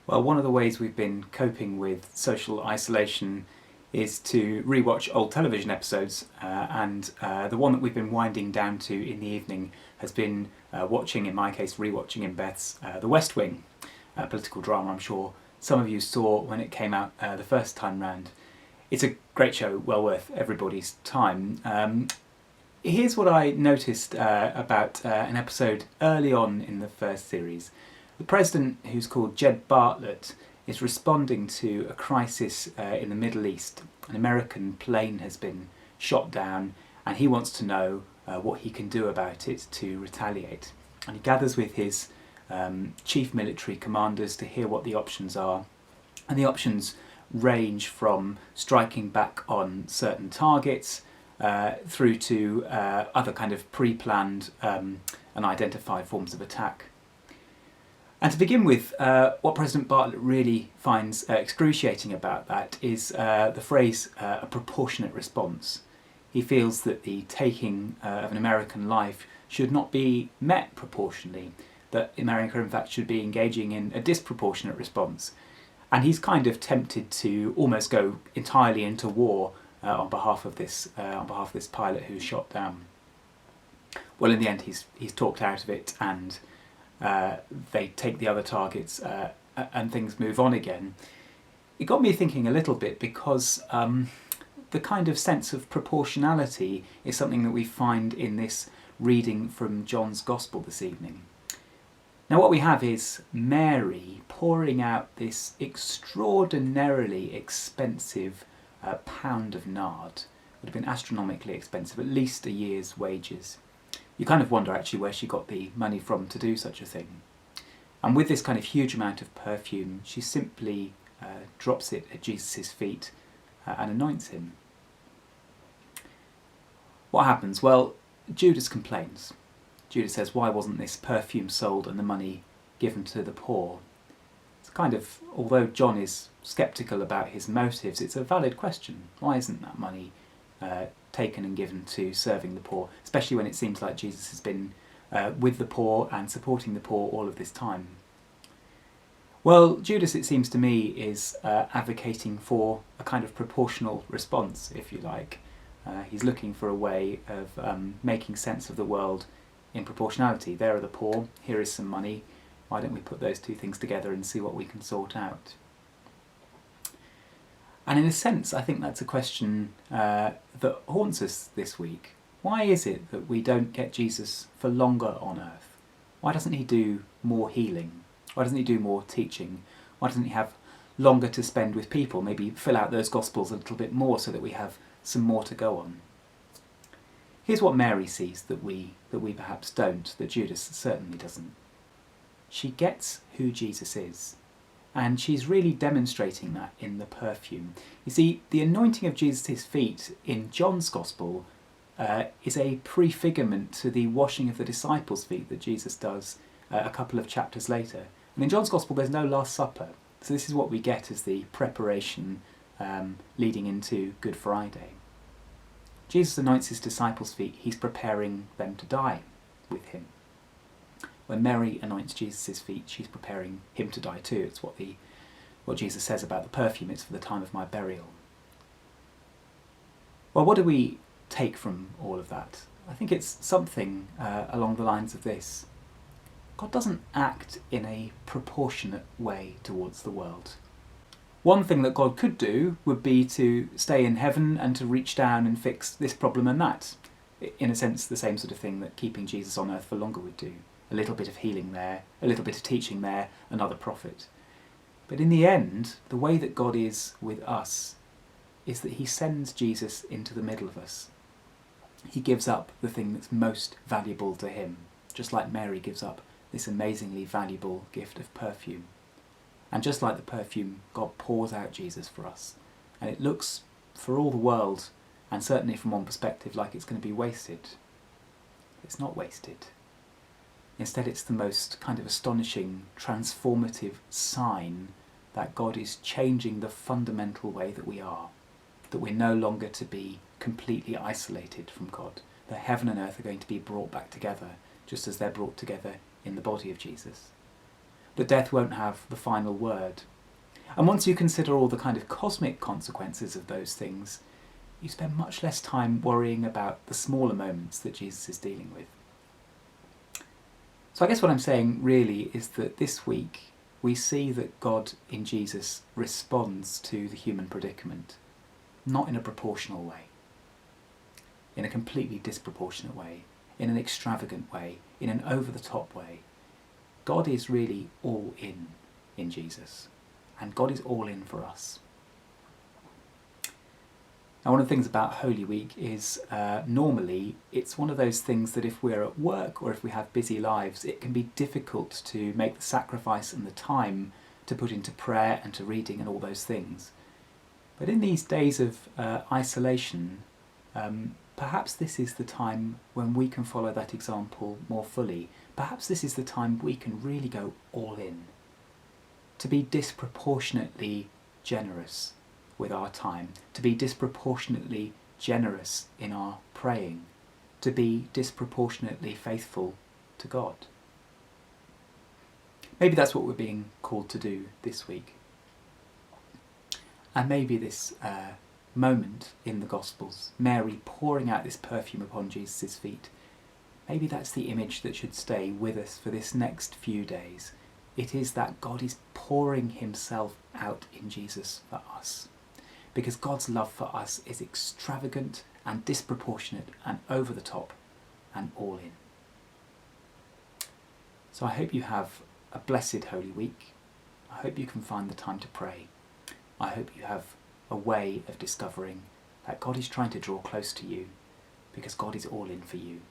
Well, one of the ways we've been coping with social isolation is to rewatch old television episodes, and the one that we've been winding down to in the evening has been watching, in my case, rewatching in Beth's The West Wing, a political drama I'm sure some of you saw when it came out the first time round. It's a great show, well worth everybody's time. Here's what I noticed about an episode early on in the first series. The president, who's called Jed Bartlett, is responding to a crisis in the Middle East. An American plane has been shot down and he wants to know what he can do about it to retaliate. And he gathers with his chief military commanders to hear what the options are. And the options range from striking back on certain targets through to other kind of pre-planned and identified forms of attack. And to begin with, what President Bartlett really finds excruciating about that is the phrase a proportionate response. He feels that the taking of an American life should not be met proportionally, that America in fact should be engaging in a disproportionate response. And he's kind of tempted to almost go entirely into war on behalf of this pilot who's shot down. Well, in the end, he's talked out of it, and they take the other targets and things move on again. It got me thinking a little bit because the kind of sense of proportionality is something that we find in this reading from John's Gospel this evening. Now what we have is Mary pouring out this extraordinarily expensive pound of nard. It would have been astronomically expensive, at least a year's wages. You kind of wonder actually where she got the money from to do such a thing. And with this kind of huge amount of perfume, she simply drops it at Jesus' feet and anoints him. What happens? Well, Judas complains. Judas says, why wasn't this perfume sold and the money given to the poor? It's kind of, although John is sceptical about his motives, it's a valid question. Why isn't that money taken and given to serving the poor, especially when it seems like Jesus has been with the poor and supporting the poor all of this time? Well, Judas, it seems to me, is advocating for a kind of proportional response, if you like. He's looking for a way of making sense of the world in proportionality. There are the poor, here is some money. Why don't we put those two things together and see what we can sort out? And in a sense, I think that's a question that haunts us this week. Why is it that we don't get Jesus for longer on earth? Why doesn't he do more healing? Why doesn't he do more teaching? Why doesn't he have longer to spend with people? Maybe fill out those Gospels a little bit more so that we have some more to go on. Here's what Mary sees that we perhaps don't, that Judas certainly doesn't. She gets who Jesus is. And she's really demonstrating that in the perfume. You see, the anointing of Jesus' feet in John's Gospel is a prefigurement to the washing of the disciples' feet that Jesus does a couple of chapters later. And in John's Gospel there's no Last Supper. So this is what we get as the preparation leading into Good Friday. Jesus anoints his disciples' feet. He's preparing them to die with him. When Mary anoints Jesus' feet, she's preparing him to die too. It's what Jesus says about the perfume. It's for the time of my burial. Well, what do we take from all of that? I think it's something along the lines of this. God doesn't act in a proportionate way towards the world. One thing that God could do would be to stay in heaven and to reach down and fix this problem and that. In a sense, the same sort of thing that keeping Jesus on earth for longer would do. A little bit of healing there, a little bit of teaching there, another prophet. But in the end, the way that God is with us is that he sends Jesus into the middle of us. He gives up the thing that's most valuable to him, just like Mary gives up this amazingly valuable gift of perfume. And just like the perfume, God pours out Jesus for us. And it looks, for all the world, and certainly from one perspective, like it's going to be wasted. It's not wasted. Instead, it's the most kind of astonishing, transformative sign that God is changing the fundamental way that we are, that we're no longer to be completely isolated from God, that heaven and earth are going to be brought back together, just as they're brought together in the body of Jesus. that death won't have the final word. And once you consider all the kind of cosmic consequences of those things, you spend much less time worrying about the smaller moments that Jesus is dealing with. So I guess what I'm saying really is that this week we see that God in Jesus responds to the human predicament, not in a proportional way, in a completely disproportionate way, in an extravagant way, in an over-the-top way. God is really all in Jesus, and God is all in for us. Now, one of the things about Holy Week is normally it's one of those things that if we're at work or if we have busy lives, it can be difficult to make the sacrifice and the time to put into prayer and to reading and all those things. But in these days of isolation, perhaps this is the time when we can follow that example more fully. Perhaps this is the time we can really go all in, to be disproportionately generous with our time, to be disproportionately generous in our praying, to be disproportionately faithful to God. Maybe that's what we're being called to do this week. And maybe this moment in the Gospels, Mary pouring out this perfume upon Jesus' feet, maybe that's the image that should stay with us for this next few days. It is that God is pouring himself out in Jesus for us, because God's love for us is extravagant and disproportionate and over the top and all in. So I hope you have a blessed Holy Week. I hope you can find the time to pray. I hope you have a way of discovering that God is trying to draw close to you, because God is all in for you.